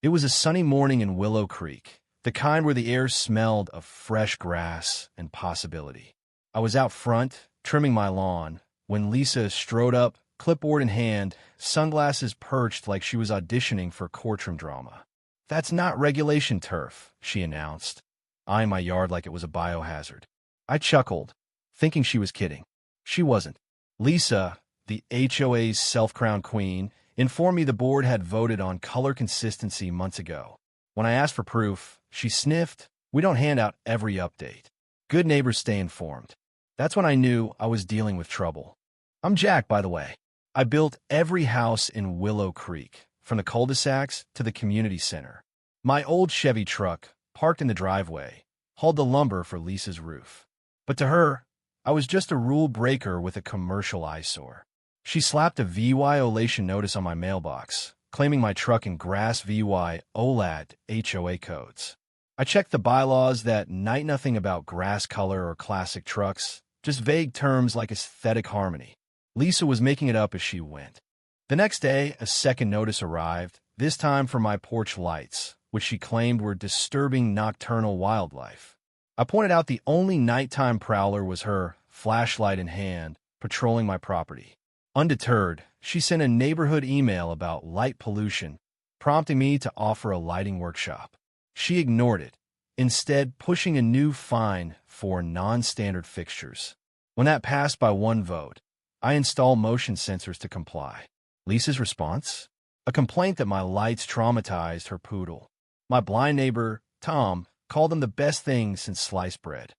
It was a sunny morning in Willow Creek, the kind where the air smelled of fresh grass and possibility. I was out front, trimming my lawn, when Lisa strode up, clipboard in hand, sunglasses perched like she was auditioning for courtroom drama. "That's not regulation turf," she announced, eyeing my yard like it was a biohazard. I chuckled, thinking she was kidding. She wasn't. Lisa, the HOA's self-crowned queen, informed me the board had voted on color consistency months ago. When I asked for proof, she sniffed, "We don't hand out every update. Good neighbors stay informed." That's when I knew I was dealing with trouble. I'm Jack, by the way. I built every house in Willow Creek, from the cul-de-sacs to the community center. My old Chevy truck, parked in the driveway, hauled the lumber for Lisa's roof. But to her, I was just a rule breaker with a commercial eyesore. She slapped a violation notice on my mailbox, claiming my truck in grass violate HOA codes. I checked the bylaws that night nothing about grass color or classic trucks, just vague terms like aesthetic harmony. Lisa was making it up as she went. The next day, a second notice arrived, this time for my porch lights, which she claimed were disturbing nocturnal wildlife. I pointed out the only nighttime prowler was her, flashlight in hand, patrolling my property. Undeterred, she sent a neighborhood email about light pollution, prompting me to offer a lighting workshop. She ignored it, instead pushing a new fine for non-standard fixtures. When that passed by one vote, I installed motion sensors to comply. Lisa's response? A complaint that my lights traumatized her poodle. My blind neighbor, Tom, called them the best thing since sliced bread.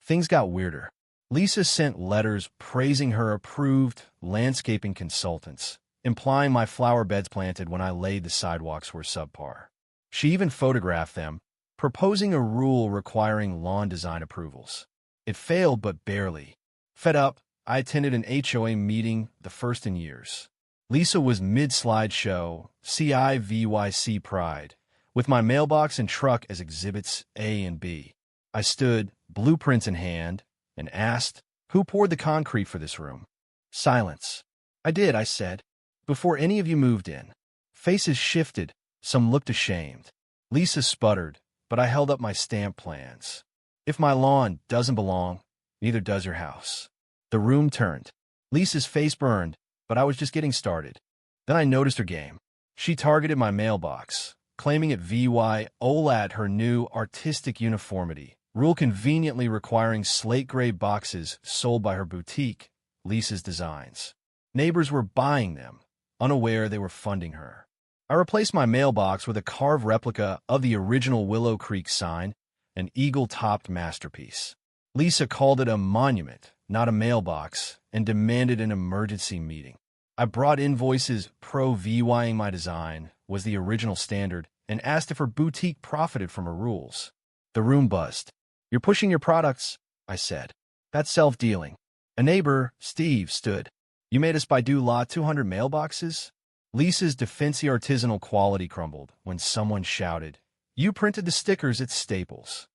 Things got weirder. Lisa sent letters praising her approved landscaping consultants, implying my flower beds planted when I laid the sidewalks were subpar. She even photographed them, proposing a rule requiring lawn design approvals. It failed, but barely. Fed up, I attended an HOA meeting, the first in years. Lisa was mid-slideshow, CIVYC pride, with my mailbox and truck as exhibits A and B. I stood, blueprints in hand, and asked, "Who poured the concrete for this room?" Silence. "I did," I said, "before any of you moved in." Faces shifted, some looked ashamed. Lisa sputtered, but I held up my stamp plans. "If my lawn doesn't belong, neither does your house." The room turned. Lisa's face burned, but I was just getting started. Then I noticed her game. She targeted my mailbox, claiming it violate her new artistic uniformity, rule conveniently requiring slate-gray boxes sold by her boutique, Lisa's Designs. Neighbors were buying them, unaware they were funding her. I replaced my mailbox with a carved replica of the original Willow Creek sign, an eagle-topped masterpiece. Lisa called it a monument, not a mailbox, and demanded an emergency meeting. I brought invoices pro-VYing my design was the original standard and asked if her boutique profited from her rules. The room buzzed. "You're pushing your products," I said. "That's self-dealing." A neighbor, Steve, stood. "You made us buy lot 200 mailboxes?" Lisa's defensive artisanal quality crumbled when someone shouted, "You printed the stickers at Staples."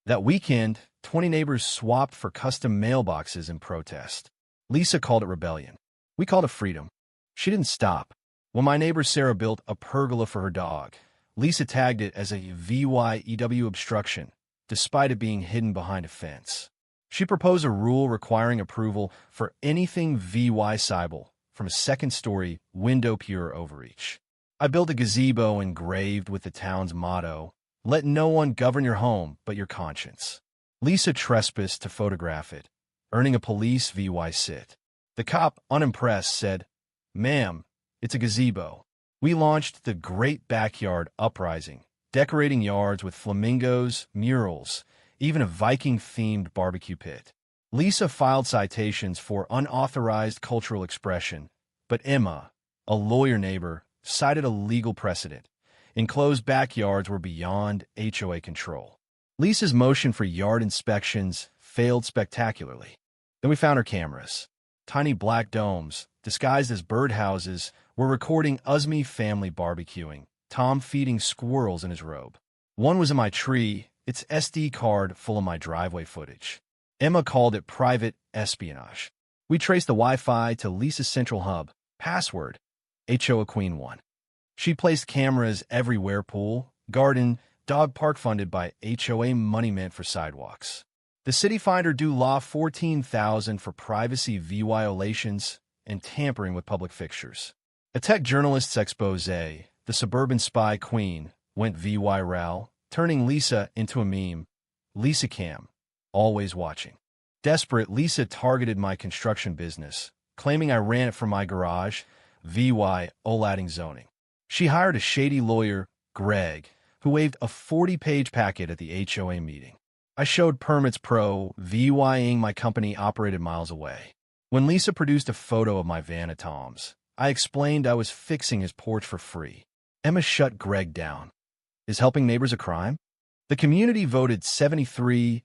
That weekend, 20 neighbors swapped for custom mailboxes in protest. Lisa called it rebellion. We called it freedom. She didn't stop. When my neighbor Sarah built a pergola for her dog, Lisa tagged it as a VYEW obstruction, despite it being hidden behind a fence. She proposed a rule requiring approval for anything VY-sible, from a second-story window pure overreach. I built a gazebo engraved with the town's motto, "Let no one govern your home but your conscience." Lisa trespassed to photograph it, earning a police VY sit. The cop, unimpressed, said, "Ma'am, it's a gazebo." We launched the Great Backyard Uprising, decorating yards with flamingos, murals, even a Viking-themed barbecue pit. Lisa filed citations for unauthorized cultural expression, but Emma, a lawyer neighbor, cited a legal precedent. Enclosed backyards were beyond HOA control. Lisa's motion for yard inspections failed spectacularly. Then we found her cameras. Tiny black domes, disguised as birdhouses, were recording Usme family barbecuing, Tom feeding squirrels in his robe. One was in my tree, its SD card full of my driveway footage. Emma called it private espionage. We traced the Wi-Fi to Lisa's central hub, password, HOA Queen 1. She placed cameras everywhere: pool, garden, dog park, funded by HOA money meant for sidewalks. The city fined her due law $14,000 for privacy violations and tampering with public fixtures. A tech journalist's expose, The Suburban Spy Queen, went viral, turning Lisa into a meme. Lisa Cam, always watching. Desperate, Lisa targeted my construction business, claiming I ran it from my garage, violating zoning. She hired a shady lawyer, Greg, who waved a 40-page packet at the HOA meeting. I showed permits vying my company operated miles away. When Lisa produced a photo of my van at Tom's, I explained I was fixing his porch for free. Emma shut Greg down. Is helping neighbors a crime? The community voted 73-2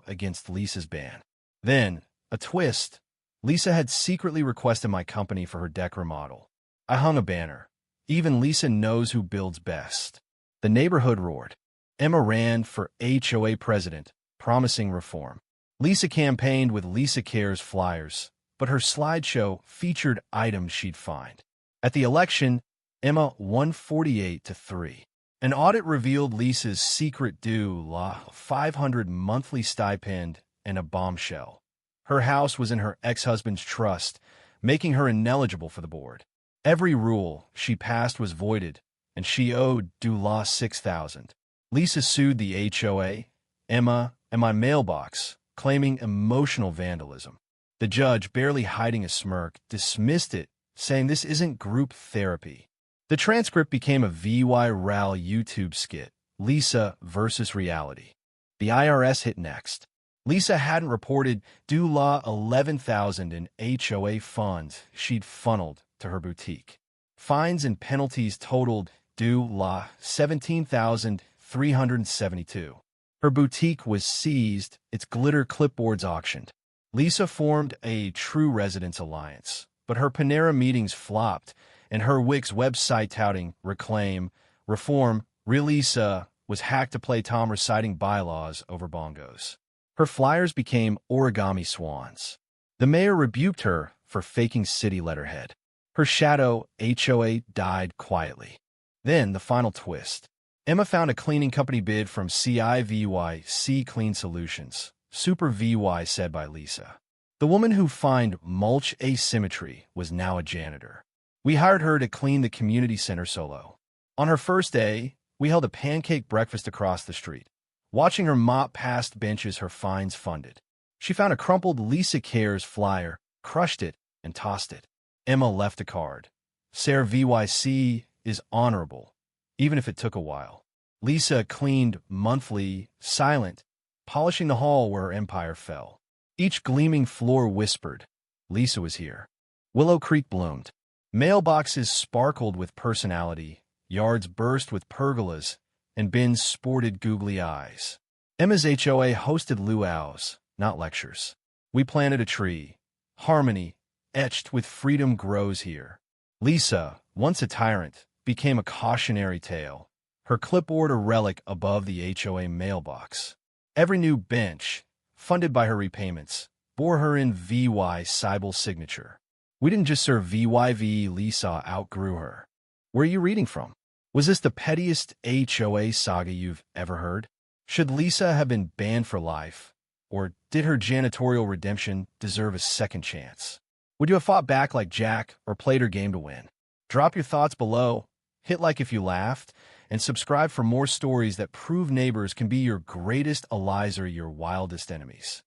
against Lisa's ban. Then, a twist. Lisa had secretly requested my company for her deck remodel. I hung a banner. Even Lisa knows who builds best. The neighborhood roared. Emma ran for HOA president, promising reform. Lisa campaigned with Lisa Cares flyers, but her slideshow featured items she'd find. At the election, Emma won 48-3. An audit revealed Lisa's secret due $500 monthly stipend and a bombshell. Her house was in her ex-husband's trust, making her ineligible for the board. Every rule she passed was voided, and she owed due law $6,000. Lisa sued the HOA, Emma, and my mailbox, claiming emotional vandalism. The judge, barely hiding a smirk, dismissed it, saying this isn't group therapy. The transcript became a viral YouTube skit, Lisa versus reality. The IRS hit next. Lisa hadn't reported due law $11,000 in HOA funds she'd funneled to her boutique. Fines and penalties totaled due law $17,372. Her boutique was seized, its glitter clipboards auctioned. Lisa formed a True Residence Alliance, but her Panera meetings flopped, and her Wix website touting reclaim, reform, Real Lisa was hacked to play Tom reciting bylaws over bongos. Her flyers became origami swans. The mayor rebuked her for faking city letterhead. Her shadow, HOA, died quietly. Then, the final twist. Emma found a cleaning company bid from CIVYC Clean Solutions. Super VY said by Lisa. The woman who found mulch asymmetry was now a janitor. We hired her to clean the community center solo. On her first day, we held a pancake breakfast across the street. Watching her mop past benches her fines funded. She found a crumpled Lisa Cares flyer, crushed it, and tossed it. Emma left a card. Sarah VYC is honorable, even if it took a while. Lisa cleaned monthly, silent, polishing the hall where her empire fell. Each gleaming floor whispered, Lisa was here. Willow Creek bloomed. Mailboxes sparkled with personality, yards burst with pergolas, and bins sported googly eyes. Emma's HOA hosted luau's, not lectures. We planted a tree. Harmony, etched with freedom, grows here. Lisa, once a tyrant, became a cautionary tale, her clipboard a relic above the HOA mailbox. Every new bench, funded by her repayments, bore her in VY Cybel's signature. We didn't just serve VYV, Lisa outgrew her. Where are you reading from? Was this the pettiest HOA saga you've ever heard? Should Lisa have been banned for life? Or did her janitorial redemption deserve a second chance? Would you have fought back like Jack or played her game to win? Drop your thoughts below, hit like if you laughed, and subscribe for more stories that prove neighbors can be your greatest allies or your wildest enemies.